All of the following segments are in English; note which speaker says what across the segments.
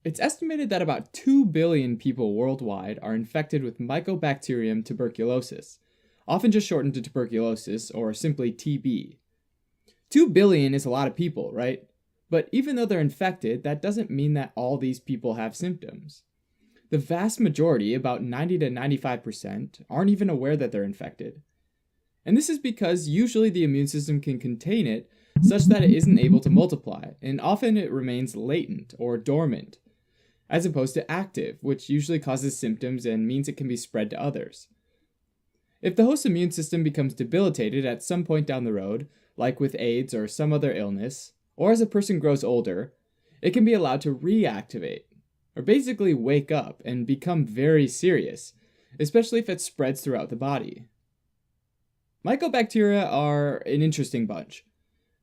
Speaker 1: It's estimated that about 2 billion people worldwide are infected with Mycobacterium tuberculosis, often just shortened to tuberculosis or simply TB. 2 billion is a lot of people, right? But even though they're infected, that doesn't mean that all these people have symptoms. The vast majority, about 90 to 95%, aren't even aware that they're infected. And this is because usually the immune system can contain it such that it isn't able to multiply, and often it remains latent or dormant, as opposed to active, which usually causes symptoms and means it can be spread to others. If the host immune system becomes debilitated at some point down the road, like with AIDS or some other illness, or as a person grows older, it can be allowed to reactivate, or basically wake up and become very serious, especially if it spreads throughout the body. Mycobacteria are an interesting bunch.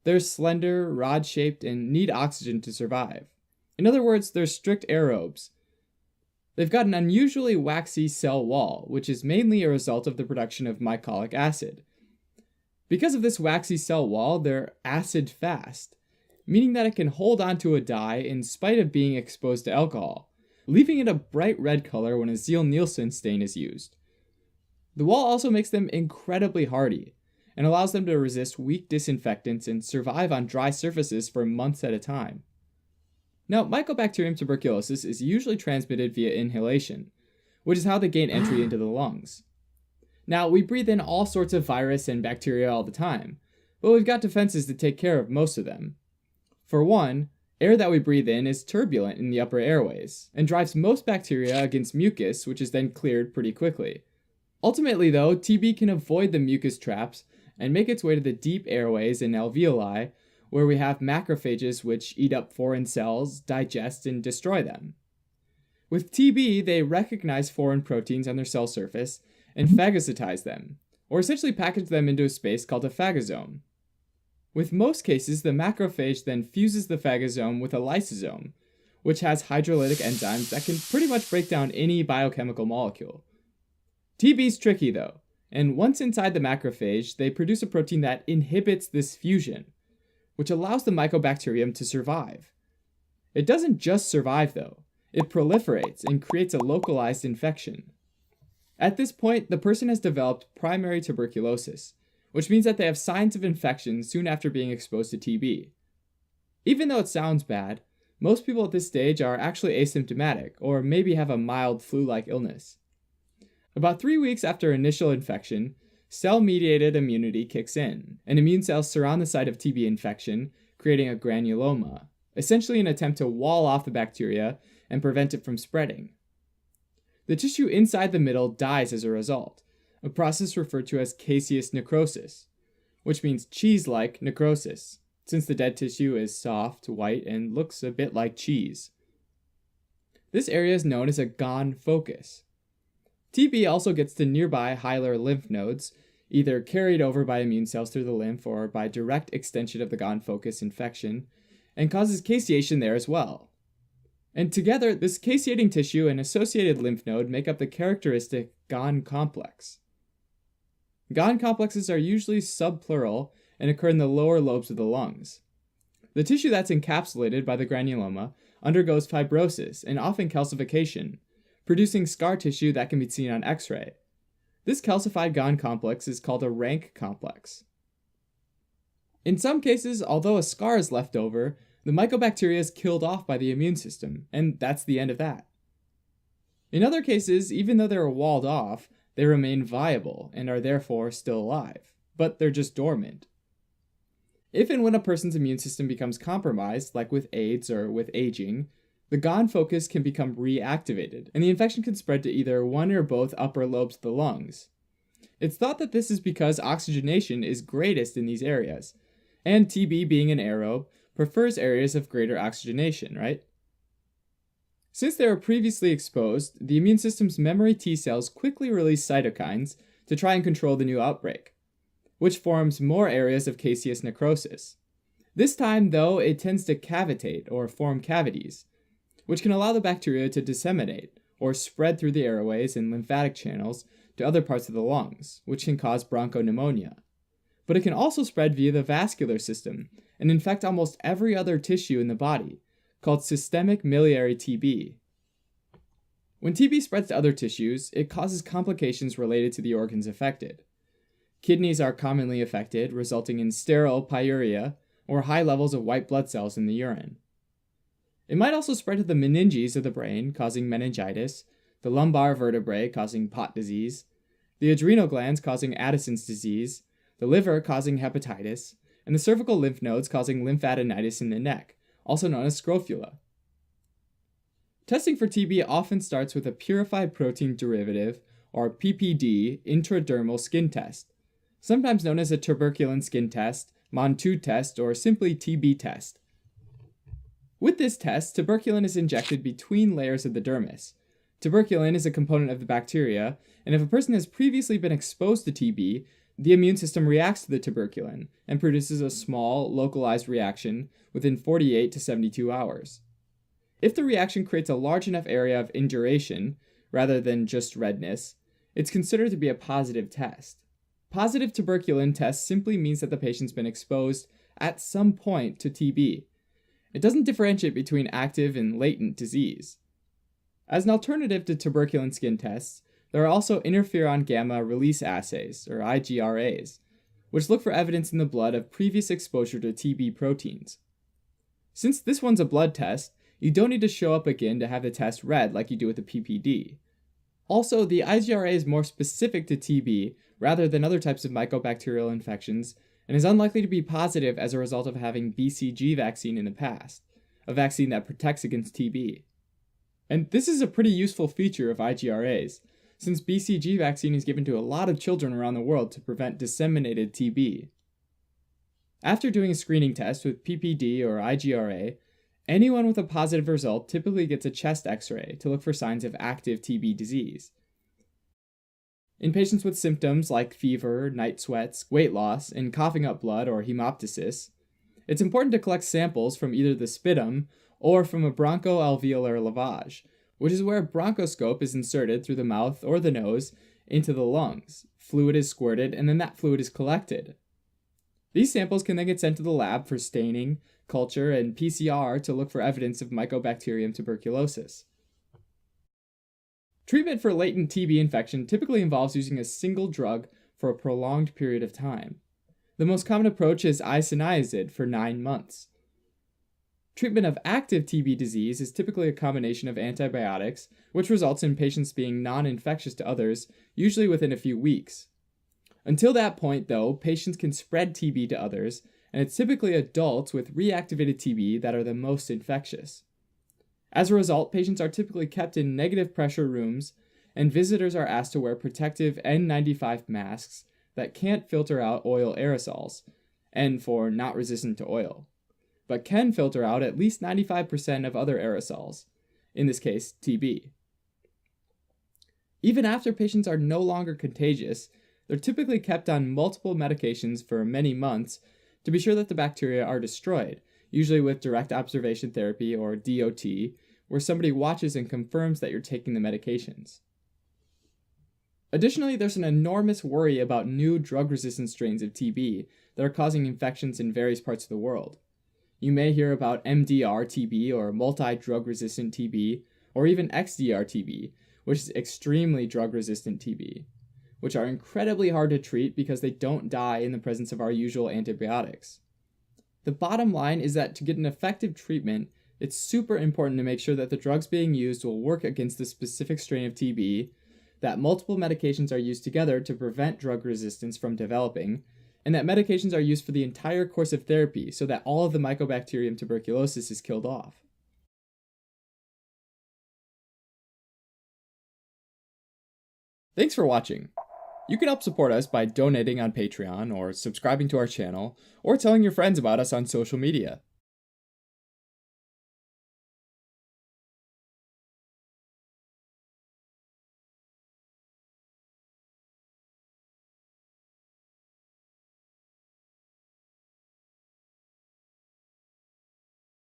Speaker 1: They're slender, rod-shaped, and need oxygen to survive. In other words, they're strict aerobes. They've got an unusually waxy cell wall, which is mainly a result of the production of mycolic acid. Because of this waxy cell wall, they're acid-fast, meaning that it can hold onto a dye in spite of being exposed to alcohol, leaving it a bright red color when a Ziehl-Neelsen stain is used. The wall also makes them incredibly hardy, and allows them to resist weak disinfectants and survive on dry surfaces for months at a time. Now, Mycobacterium tuberculosis is usually transmitted via inhalation, which is how they gain entry into the lungs. Now, we breathe in all sorts of virus and bacteria all the time, but we've got defenses to take care of most of them. For one, air that we breathe in is turbulent in the upper airways, and drives most bacteria against mucus, which is then cleared pretty quickly. Ultimately, though, TB can avoid the mucus traps and make its way to the deep airways and alveoli, where we have macrophages which eat up foreign cells, digest, and destroy them. With TB, they recognize foreign proteins on their cell surface and phagocytize them, or essentially package them into a space called a phagosome. With most cases, the macrophage then fuses the phagosome with a lysosome, which has hydrolytic enzymes that can pretty much break down any biochemical molecule. TB's tricky though, and once inside the macrophage, they produce a protein that inhibits this fusion, which allows the mycobacterium to survive. It doesn't just survive though, it proliferates and creates a localized infection. At this point, the person has developed primary tuberculosis, which means that they have signs of infection soon after being exposed to TB. Even though it sounds bad, most people at this stage are actually asymptomatic or maybe have a mild flu-like illness. About 3 weeks after initial infection, cell-mediated immunity kicks in, and immune cells surround the site of TB infection, creating a granuloma, essentially an attempt to wall off the bacteria and prevent it from spreading. The tissue inside the middle dies as a result, a process referred to as caseous necrosis, which means cheese-like necrosis, since the dead tissue is soft, white, and looks a bit like cheese. This area is known as a gone focus. TB also gets to nearby hilar lymph nodes, either carried over by immune cells through the lymph or by direct extension of the gone focus infection, and causes caseation there as well. And together, this caseating tissue and associated lymph node make up the characteristic gone complex. Gone complexes are usually subpleural and occur in the lower lobes of the lungs. The tissue that's encapsulated by the granuloma undergoes fibrosis and often calcification, producing scar tissue that can be seen on X-ray. This calcified gone complex is called a rank complex. In some cases, although a scar is left over, the mycobacteria is killed off by the immune system, and that's the end of that. In other cases, even though they're walled off, they remain viable and are therefore still alive, but they're just dormant. If and when a person's immune system becomes compromised, like with AIDS or with aging, the gone focus can become reactivated, and the infection can spread to either one or both upper lobes of the lungs. It's thought that this is because oxygenation is greatest in these areas, and TB being an aerobe prefers areas of greater oxygenation, right? Since they were previously exposed, the immune system's memory T cells quickly release cytokines to try and control the new outbreak, which forms more areas of caseous necrosis. This time, though, it tends to cavitate or form cavities, which can allow the bacteria to disseminate or spread through the airways and lymphatic channels to other parts of the lungs, which can cause bronchopneumonia. But it can also spread via the vascular system and infect almost every other tissue in the body, called systemic miliary TB. When TB spreads to other tissues, it causes complications related to the organs affected. Kidneys are commonly affected, resulting in sterile pyuria, or high levels of white blood cells in the urine. It might also spread to the meninges of the brain, causing meningitis, the lumbar vertebrae, causing pot disease, the adrenal glands, causing Addison's disease, the liver, causing hepatitis, and the cervical lymph nodes, causing lymphadenitis in the neck, also known as scrofula. Testing for TB often starts with a purified protein derivative, or PPD, intradermal skin test, sometimes known as a tuberculin skin test, MON2 test, or simply TB test. With this test, tuberculin is injected between layers of the dermis. Tuberculin is a component of the bacteria, and if a person has previously been exposed to TB, the immune system reacts to the tuberculin and produces a small, localized reaction within 48 to 72 hours. If the reaction creates a large enough area of induration, rather than just redness, it's considered to be a positive test. Positive tuberculin test simply means that the patient's been exposed at some point to TB. It doesn't differentiate between active and latent disease. As an alternative to tuberculin skin tests, there are also interferon gamma release assays, or IGRAs, which look for evidence in the blood of previous exposure to TB proteins. Since this one's a blood test, you don't need to show up again to have the test read like you do with the PPD. Also, the IGRA is more specific to TB rather than other types of mycobacterial infections, and is unlikely to be positive as a result of having BCG vaccine in the past, a vaccine that protects against TB. And this is a pretty useful feature of IGRAs, since BCG vaccine is given to a lot of children around the world to prevent disseminated TB. After doing a screening test with PPD or IGRA, anyone with a positive result typically gets a chest X-ray to look for signs of active TB disease. In patients with symptoms like fever, night sweats, weight loss, and coughing up blood or hemoptysis, it's important to collect samples from either the sputum or from a bronchoalveolar lavage, which is where a bronchoscope is inserted through the mouth or the nose into the lungs. Fluid is squirted, and then that fluid is collected. These samples can then get sent to the lab for staining, culture, and PCR to look for evidence of Mycobacterium tuberculosis. Treatment for latent TB infection typically involves using a single drug for a prolonged period of time. The most common approach is isoniazid for 9 months. Treatment of active TB disease is typically a combination of antibiotics, which results in patients being non-infectious to others, usually within a few weeks. Until that point, though, patients can spread TB to others, and it's typically adults with reactivated TB that are the most infectious. As a result, patients are typically kept in negative pressure rooms, and visitors are asked to wear protective N95 masks that can't filter out oil aerosols, N for not resistant to oil, but can filter out at least 95% of other aerosols, in this case, TB. Even after patients are no longer contagious, they're typically kept on multiple medications for many months to be sure that the bacteria are destroyed, usually with direct observation therapy or DOT, where somebody watches and confirms that you're taking the medications. Additionally, there's an enormous worry about new drug-resistant strains of TB that are causing infections in various parts of the world. You may hear about MDR TB or multi-drug resistant TB, or even XDR TB, which is extremely drug-resistant TB, which are incredibly hard to treat because they don't die in the presence of our usual antibiotics. The bottom line is that to get an effective treatment, it's super important to make sure that the drugs being used will work against the specific strain of TB, that multiple medications are used together to prevent drug resistance from developing, and that medications are used for the entire course of therapy so that all of the Mycobacterium tuberculosis is killed off. Thanks for watching. You can help support us by donating on Patreon, or subscribing to our channel, or telling your friends about us on social media.